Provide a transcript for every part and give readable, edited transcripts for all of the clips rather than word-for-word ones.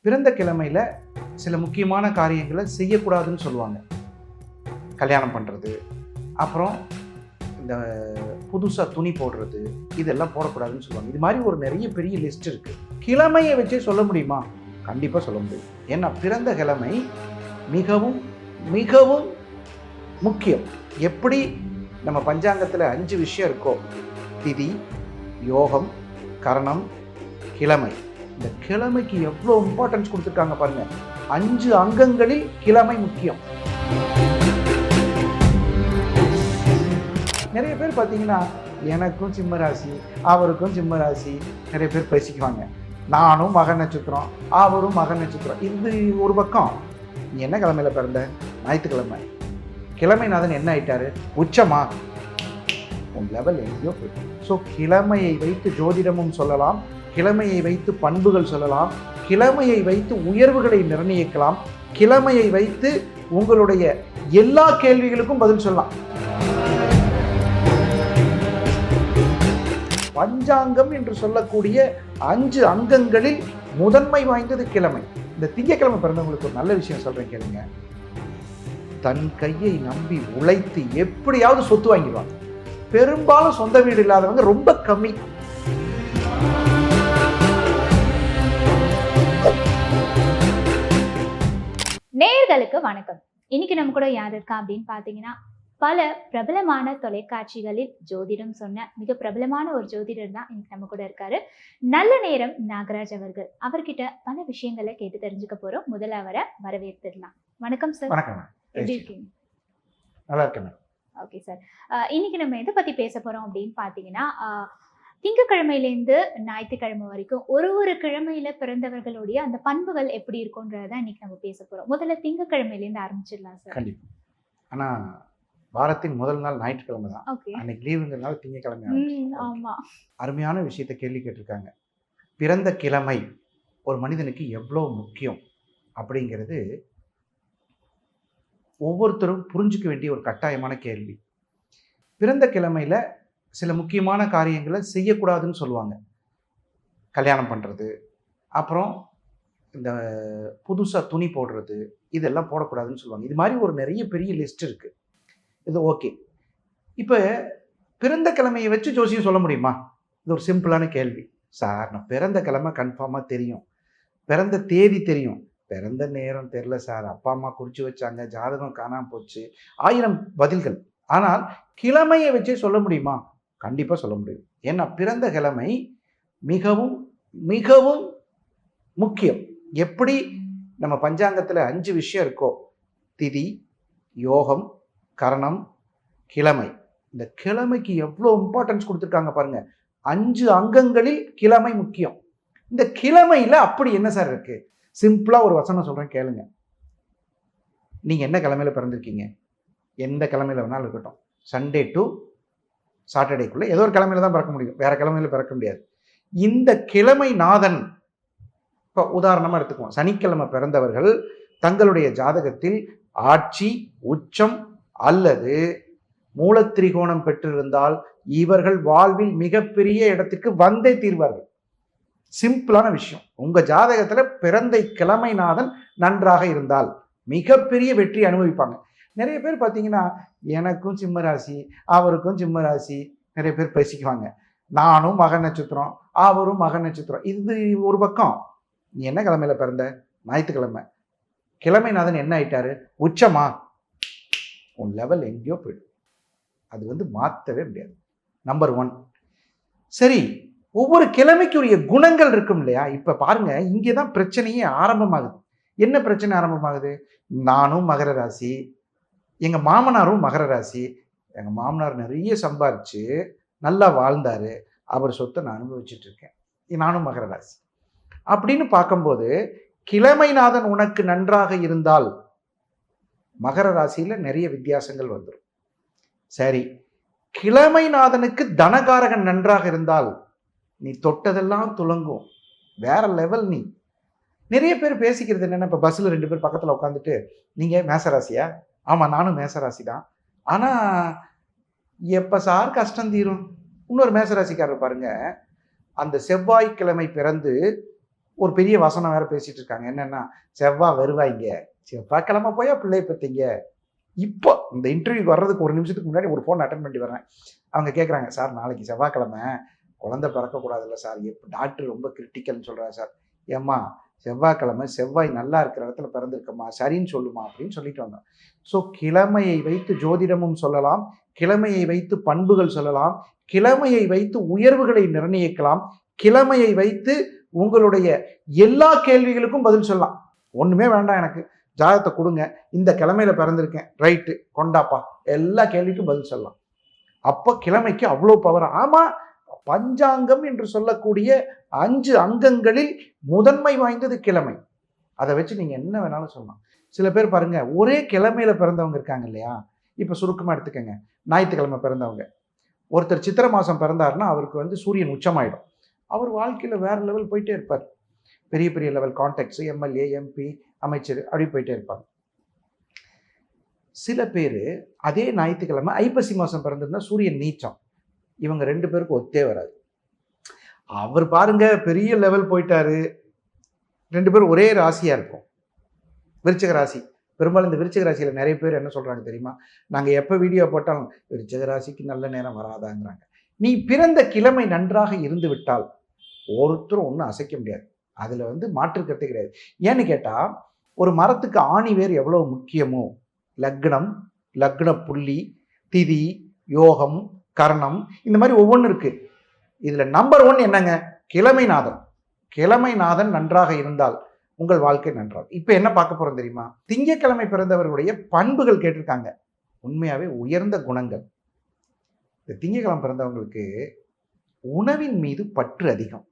பிறந்த கிழமையில் சில முக்கியமான காரியங்களை செய்யக்கூடாதுன்னு சொல்லுவாங்க. கல்யாணம் பண்ணுறது, அப்புறம் இந்த புதுசாக துணி போடுறது, இதெல்லாம் போடக்கூடாதுன்னு சொல்லுவாங்க. இது மாதிரி ஒரு நிறைய பெரிய லிஸ்ட் இருக்குது. கிழமையை வச்சே சொல்ல முடியுமா? கண்டிப்பாக சொல்ல முடியும். ஏன்னா பிறந்த கிழமை மிகவும் மிகவும் முக்கியம். எப்படி நம்ம பஞ்சாங்கத்தில் 5 விஷயம் இருக்கோ, திதி, யோகம், கரணம், கிழமை. இந்த கிழமைக்கு எவ்வளோ இம்பார்ட்டன்ஸ் கொடுத்துருக்காங்க பாருங்க. 5 அங்கங்களில் கிழமை முக்கியம். நிறைய பேர் பார்த்தீங்கன்னா, எனக்கும் சிம்ம ராசி, அவருக்கும் சிம்ம ராசி, நிறைய பேர் பேசிக்குவாங்க. நானும் மக நட்சத்திரம், அவரும் மக நட்சத்திரம். இது ஒரு பக்கம். நீ என்ன கிழமையில பிறந்த? ஞாயிற்றுக்கிழமை. கிழமைநாதன் என்ன ஆயிட்டாரு? உச்சமா? உன் லெவல் எங்கேயோ போயிட்டு. ஸோ கிழமையை வைத்து ஜோதிடமும் சொல்லலாம், கிழமையை வைத்து பண்புகள் சொல்லலாம், கிழமையை வைத்து உயர்வுகளை நிர்ணயிக்கலாம், கிழமையை வைத்து உங்களுடைய எல்லா கேள்விகளுக்கும் பதில் சொல்லலாம். பஞ்சாங்கம் என்று சொல்லக்கூடிய 5 அங்கங்களில் முதன்மை வாய்ந்தது கிழமை. இந்த திங்கக்கிழமை பிறந்தவங்களுக்கு ஒரு நல்ல விஷயம் சொல்றேன் கேளுங்க. தன் கையை நம்பி உழைத்து எப்படியாவது சொத்து வாங்கிடுவாங்க. பெரும்பாலும் சொந்த வீடு இல்லாதவங்க ரொம்ப கம்மி. நேயர்களுக்கு வணக்கம். இன்னைக்கு நம்ம கூட யார் இருக்கா அப்படின்னு பாத்தீங்கன்னா, பல பிரபலமான தொலைக்காட்சிகளில் ஜோதிடம் சொன்ன மிக பிரபலமான ஒரு ஜோதிடர் தான் இன்னைக்கு நம்ம கூட இருக்காரு. நல்ல நேரம் நாகராஜ் அவர்கள். அவர்கிட்ட பல விஷயங்களை கேட்டு தெரிஞ்சுக்க போறோம். முதல்ல அவரை வரவேற்றுடலாம். வணக்கம் சார். வணக்கம். எப்படி இருக்கீங்க? நல்லா இருக்கேன். Okay sir. இன்னைக்கு நம்ம எதை பத்தி பேச போறோம் அப்படின்னு பாத்தீங்கன்னா, திங்கக்கிழமையிலேருந்து ஞாயிற்றுக்கிழமை வரைக்கும் ஒரு கிழமையில பிறந்தவர்களுடைய அந்த பண்புகள் எப்படி இருக்கும்ன்றதான் இன்னைக்கு நம்ம பேச போறோம். முதல்ல திங்கக்கிழமையிலேருந்து ஆரம்பிச்சிடலாம் சார். கண்டிப்பா. ஆனா வாரத்தின் முதல் நாள் ஞாயிற்றுக்கிழமை தான். அன்னைக்கு லீவுங்கிறதுனால திங்கக்கிழமை. ஆமா. அருமையான விஷயத்தை கேள்வி கேட்டிருக்காங்க. பிறந்த கிழமை ஒரு மனிதனுக்கு எவ்வளவு முக்கியம் அப்படிங்கிறது ஒவ்வொருத்தரும் புரிஞ்சுக்க வேண்டிய ஒரு கட்டாயமான கேள்வி. பிறந்த கிழமையில சில முக்கியமான காரியங்களை செய்யக்கூடாதுன்னு சொல்லுவாங்க. கல்யாணம் பண்ணுறது, அப்புறம் இந்த புதுசாக துணி போடுறது, இதெல்லாம் போடக்கூடாதுன்னு சொல்லுவாங்க. இது மாதிரி ஒரு நிறைய பெரிய லிஸ்ட் இருக்குது. இது ஓகே. இப்போ பிறந்த கிழமையை வச்சு ஜோசியம் சொல்ல முடியுமா? இது ஒரு சிம்பிளான கேள்வி. சார், நான் பிறந்த கிழமை கன்ஃபார்மாக தெரியும், பிறந்த தேதி தெரியும், பிறந்த நேரம் தெரில சார், அப்பா அம்மா குறித்து வச்சாங்க, ஜாதகம் காணாமல் போச்சு, 1000 பதில்கள். ஆனால் கிழமையை வச்சே சொல்ல முடியுமா? கண்டிப்பாக சொல்ல முடியும். ஏன்னா பிறந்த கிழமை மிகவும் மிகவும் முக்கியம். எப்படி நம்ம பஞ்சாங்கத்தில் 5 விஷயம் இருக்கோ, திதி, யோகம், கரணம், கிழமை. இந்த கிழமைக்கு எவ்வளோ இம்பார்ட்டன்ஸ் கொடுத்துருக்காங்க பாருங்க. 5 அங்கங்களில் கிழமை முக்கியம். இந்த கிழமையில் அப்படி என்ன சார் இருக்கு? சிம்பிளாக ஒரு வசனம் சொல்கிறேன் கேளுங்க. நீங்கள் என்ன கிழமையில பிறந்திருக்கீங்க? எந்த கிழமையில வேணாலும் இருக்கட்டும், சண்டே டு சாட்டர்டேக்குள்ளே ஏதோ ஒரு கிழமையில தான் பிறக்க முடியும், வேற கிழமையில பிறக்க முடியாது. இந்த கிழமை நாதன், இப்போ உதாரணமாக எடுத்துக்குவோம், சனிக்கிழமை பிறந்தவர்கள் தங்களுடைய ஜாதகத்தில் ஆட்சி, உச்சம் அல்லது மூலத்திரிகோணம் பெற்றிருந்தால் இவர்கள் வாழ்வில் மிகப்பெரிய இடத்துக்கு வந்தே தீர்வார்கள். சிம்பிளான விஷயம். உங்க ஜாதகத்துல பிறந்த கிழமைநாதன் நன்றாக இருந்தால் மிகப்பெரிய வெற்றி அனுபவிப்பாங்க. நிறைய பேர் பார்த்தீங்கன்னா, எனக்கும் சிம்ம ராசி, அவருக்கும் சிம்ம ராசி, நிறைய பேர் பேசிக்குவாங்க. நானும் மக நட்சத்திரம், அவரும் மக நட்சத்திரம். இது ஒரு பக்கம். நீ என்ன கிழமையில பிறந்த? ஞாயிற்றுக்கிழமை. கிழமைநாதன் என்ன ஆயிட்டாரு? உச்சமா? உன் லெவல் எங்கேயோ போயிடும். அது மாற்றவே முடியாது. நம்பர் 1. சரி, ஒவ்வொரு கிழமைக்குரிய குணங்கள் இருக்கும் இல்லையா? இப்ப பாருங்க, இங்கே தான் பிரச்சனையே ஆரம்பமாகுது. என்ன பிரச்சனை ஆரம்பமாகுது? நானும் மகர ராசி, எங்க மாமனாரும் மகர ராசி. எங்க மாமனார் நிறைய சம்பாரிச்சு நல்லா வாழ்ந்தாரு, அவர் சொத்தை நான் அனுபவிச்சுட்டு இருக்கேன். நானும் மகர ராசி அப்படின்னு பார்க்கும்போது, கிழமைநாதன் உனக்கு நன்றாக இருந்தால் மகர ராசியில நிறைய வித்தியாசங்கள் வந்துடும். சரி, கிழமைநாதனுக்கு தனகாரகன் நன்றாக இருந்தால் நீ தொட்டதெல்லாம் துலங்கும், வேற லெவல். நீ நிறைய பேர் பேசிக்கிறது என்னன்னா, இப்போ பஸ்ஸில் 2 பேர் பக்கத்தில் உட்காந்துட்டு, நீங்கள் மேசராசியா? ஆமாம், நானும் மேசராசி தான். ஆனால் எப்போ சார் கஷ்டம் தீரும்? இன்னொரு மேசராசிக்காரர் பாருங்க, அந்த செவ்வாய்க்கிழமை பிறந்து ஒரு பெரிய வசனம் வேற பேசிட்டு இருக்காங்க. என்னன்னா, செவ்வாய் வருவாய்ங்க, செவ்வாய்க்கிழமை போயா பிள்ளை பெற்றீங்க. இப்போ இந்த இன்டர்வியூக்கு வர்றதுக்கு ஒரு நிமிஷத்துக்கு முன்னாடி ஒரு ஃபோன் அட்டன் பண்ணி வர்றேன். அவங்க கேட்குறாங்க, சார் நாளைக்கு செவ்வாய்க்கிழமை குழந்தை பிறக்கக்கூடாதுல்ல சார், டாக்டர் ரொம்ப கிரிட்டிக்கல்னு சொல்கிறார் சார். ஏம்மா செவ்வாய்க்கிழமை செவ்வாய் நல்லா இருக்கிற இடத்துல பிறந்திருக்கம்மா, சரின்னு சொல்லுமா அப்படின்னு சொல்லிட்டு வந்தோம். ஸோ கிழமையை வைத்து ஜோதிடமும் சொல்லலாம், கிழமையை வைத்து பண்புகள் சொல்லலாம், கிழமையை வைத்து உயர்வுகளை நிர்ணயிக்கலாம், கிழமையை வைத்து உங்களுடைய எல்லா கேள்விகளுக்கும் பதில் சொல்லலாம். ஒன்றுமே வேண்டாம், எனக்கு ஜாதகத்தை கொடுங்க, இந்த கிழமையில பிறந்திருக்கேன், ரைட்டு கொண்டாப்பா, எல்லா கேள்விக்கும் பதில் சொல்லலாம். அப்போ கிழமைக்கு அவ்வளோ பவர். ஆமாம், பஞ்சாங்கம் என்று சொல்லக்கூடிய 5 அங்கங்களில் முதன்மை வாய்ந்தது கிழமை. அதை வச்சு நீங்கள் என்ன வேணாலும் சொல்லலாம். சில பேர் பாருங்க, ஒரே கிழமையில பிறந்தவங்க இருக்காங்க இல்லையா? இப்போ சுருக்கமாக எடுத்துக்கங்க, ஞாயிற்றுக்கிழமை பிறந்தவங்க. ஒருத்தர் சித்திரை மாதம் பிறந்தாருன்னா அவருக்கு சூரியன் உச்சமாயிடும். அவர் வாழ்க்கையில் வேற லெவல் போயிட்டே இருப்பார். பெரிய பெரிய லெவல் கான்டாக்ட்ஸ், எம்எல்ஏ, எம்பி, அமைச்சர் அப்படி போயிட்டே இருப்பாங்க. சில பேர் அதே ஞாயிற்றுக்கிழமை ஐப்பசி மாதம் பிறந்திருந்தா சூரியன் நீச்சம். இவங்க 2 பேருக்கும் ஒத்தே வராது. அவர் பாருங்க பெரிய லெவல் போயிட்டாரு. 2 பேரும் ஒரே ராசியாக இருக்கும், விருச்சிக ராசி. பெரும்பாலும் இந்த விருச்சிக ராசியில் நிறைய பேர் என்ன சொல்கிறாங்க தெரியுமா? நாங்கள் எப்போ வீடியோ போட்டாலும் விருச்சிக ராசிக்கு நல்ல நேரம் வராதாங்கிறாங்க. நீ பிறந்த கிழமை நன்றாக இருந்து விட்டால் ஒருத்தரும் ஒன்றும் அசைக்க முடியாது. அதில் மாற்றுக்கருத்தே கிடையாது. ஏன்னு கேட்டால், ஒரு மரத்துக்கு ஆணி வேர் எவ்வளோ முக்கியமோ, லக்னம், லக்ன புள்ளி, திதி, யோகம், கரணம், இந்த மாதிரி ஒவ்வொன்றும் இருக்குது. இதில் நம்பர் 1 என்னங்க? கிழமைநாதன். கிழமைநாதன் நன்றாக இருந்தால் உங்கள் வாழ்க்கை நன்றாக. இப்போ என்ன பார்க்க போகிறோம் தெரியுமா? திங்கட்கிழமை பிறந்தவர்களுடைய பண்புகள் கேட்டிருக்காங்க. உண்மையாகவே உயர்ந்த குணங்கள். இந்த திங்கட்கிழமை பிறந்தவங்களுக்கு உணவின் மீது பற்று அதிகம்.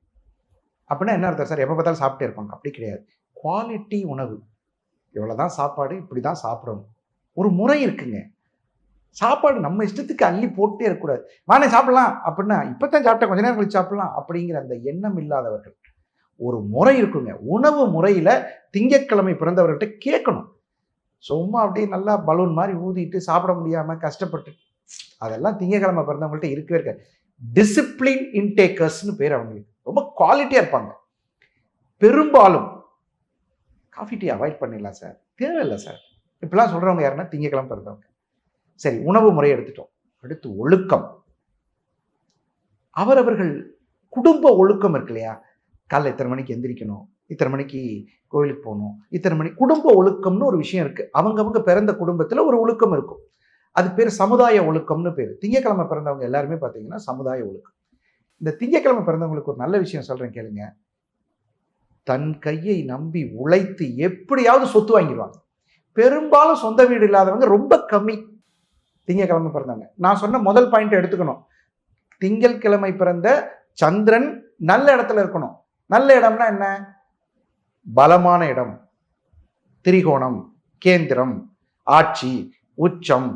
அப்படின்னா என்ன அர்த்தம் சார்? எப்போ பார்த்தாலும் சாப்பிட்டே இருப்பாங்க? அப்படி கிடையாது. குவாலிட்டி உணவு. இவ்வளோதான் சாப்பாடு, இப்படி தான் சாப்பிடணும், ஒரு முறை இருக்குங்க. சாப்பாடு நம்ம இஷ்டத்துக்கு அள்ளி போட்டே இருக்கக்கூடாது. வானே சாப்பிடலாம் அப்படின்னா இப்போத்தான் சாப்பிட்டேன், கொஞ்ச நேரம் கழிச்சு சாப்பிடலாம் அப்படிங்கிற அந்த எண்ணம் இல்லாதவர்கள். ஒரு முறை இருக்குங்க. உணவு முறையில் திங்கட்கிழமை பிறந்தவர்கள்ட்ட கேட்கணும். சும்மா அப்படியே நல்லா பலூன் மாதிரி ஊதிட்டு சாப்பிட முடியாமல் கஷ்டப்பட்டு, அதெல்லாம் திங்கட்கிழமை பிறந்தவங்கள்ட்ட இருக்கவே இருக்காது. டிசிப்ளின் இன்டேக்கர்ஸ்னு பேர் அவங்களுக்கு. ரொம்ப குவாலிட்டியாக இருப்பாங்க. பெரும்பாலும் காஃபி டீ அவாய்ட் பண்ணிடலாம் சார், தேவையில்லை சார், இப்படிலாம் சொல்கிறவங்க யாருன்னா திங்கட்கிழமை பிறந்தவங்க. சரி, உணவு முறை எடுத்துட்டோம். அடுத்து ஒழுக்கம். அவரவர்கள் குடும்ப ஒழுக்கம் இருக்கு இல்லையா? காலைல இத்தனை மணிக்கு எந்திரிக்கணும், இத்தனை மணிக்கு கோயிலுக்கு போகணும், இத்தனை மணி குடும்ப ஒழுக்கம்னு ஒரு விஷயம் இருக்குது. அவங்கவுங்க பிறந்த குடும்பத்தில் ஒரு ஒழுக்கம் இருக்கும். அது பேர் சமுதாய ஒழுக்கம்னு பேர். திங்கட்கிழமை பிறந்தவங்க எல்லாருமே பார்த்தீங்கன்னா சமுதாய ஒழுக்கம். இந்த திங்கட்கிழமை பிறந்தவங்களுக்கு ஒரு நல்ல விஷயம் சொல்கிறேன் கேளுங்க. தன் கையை நம்பி உழைத்து எப்படியாவது சொத்து வாங்கிடுவாங்க. பெரும்பாலும் சொந்த வீடு இல்லாதவங்க ரொம்ப கம்மி திங்கட்கிழமை பிறந்தவங்க. நான் சொன்ன முதல் பாயிண்ட் எடுத்துக்கணும். திங்கட்கிழமை பிறந்த சந்திரன் நல்ல இடத்துல இருக்கணும். நல்ல இடம்னா என்ன? பலமான இடம், திரிகோணம், கேந்திரம், ஆட்சி, உச்சம்,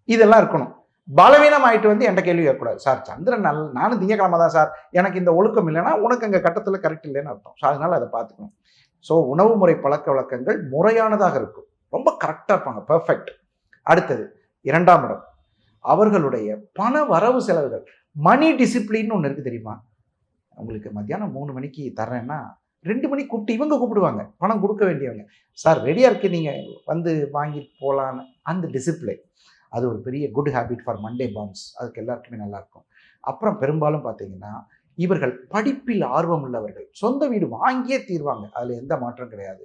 இதெல்லாம் இருக்கணும். பலவீனம் ஆயிட்டு என்கிட்ட கேள்வி கேட்கக்கூடாது. சார் சந்திரன் நானும் திங்கட்கிழமை தான் சார், எனக்கு இந்த ஒழுக்கம் இல்லைன்னா உனக்கு அங்கே கட்டத்தில் கரெக்ட் இல்லைன்னு அர்த்தம். ஸோ அதனால அதை பார்த்துக்கணும். ஸோ உணவு முறை பழக்க வழக்கங்கள் முறையானதாக இருக்கும். ரொம்ப கரெக்டாக இருப்பாங்க, பெர்ஃபெக்ட். அடுத்தது 2ஆம் இடம். அவர்களுடைய பண வரவு செலவுகள், மணி டிசிப்ளின்னு ஒன்று இருக்குது தெரியுமா? உங்களுக்கு மத்தியானம் 3 மணிக்கு தர்றேன்னா 2 மணிக்கு கூப்பிட்டு இவங்க கூப்பிடுவாங்க, பணம் கொடுக்க வேண்டியவங்க. சார் ரெடியாக இருக்கு, நீங்கள் வாங்கி போகலான்னு. அந்த டிசிப்ளின் அது ஒரு பெரிய குட் ஹேபிட் ஃபார் மண்டே பான்ஸ். அதுக்கு எல்லாருக்குமே நல்லாயிருக்கும். அப்புறம் பெரும்பாலும் பார்த்தீங்கன்னா இவர்கள் படிப்பில் ஆர்வம் உள்ளவர்கள். சொந்த வீடு வாங்கியே தீர்வாங்க, அதில் எந்த மாற்றம் கிடையாது.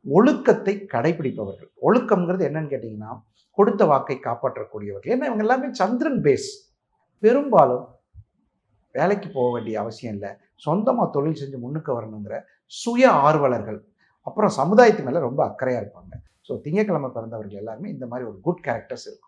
ஒழுக்கத்தை கடைபிடிப்பவர்கள். ஒழுக்கம்ங்கிறது என்னன்னு கேட்டிங்கன்னா கொடுத்த வாக்கை காப்பாற்றக்கூடியவர்கள். ஏன்னா இவங்க எல்லாமே சந்திரன் பேஸ். பெரும்பாலும் வேலைக்கு போக வேண்டிய அவசியம் இல்லை, சொந்தமாக தொழில் செஞ்சு முன்னுக்கு வரணுங்கிற சுய ஆர்வலர்கள். அப்புறம் சமுதாயத்து மேலே ரொம்ப அக்கறையாக இருப்பாங்க. ஸோ திங்கட்கிழமை பிறந்தவர்கள் எல்லாருமே இந்த மாதிரி ஒரு குட் கேரக்டர்ஸ் இருக்கும்.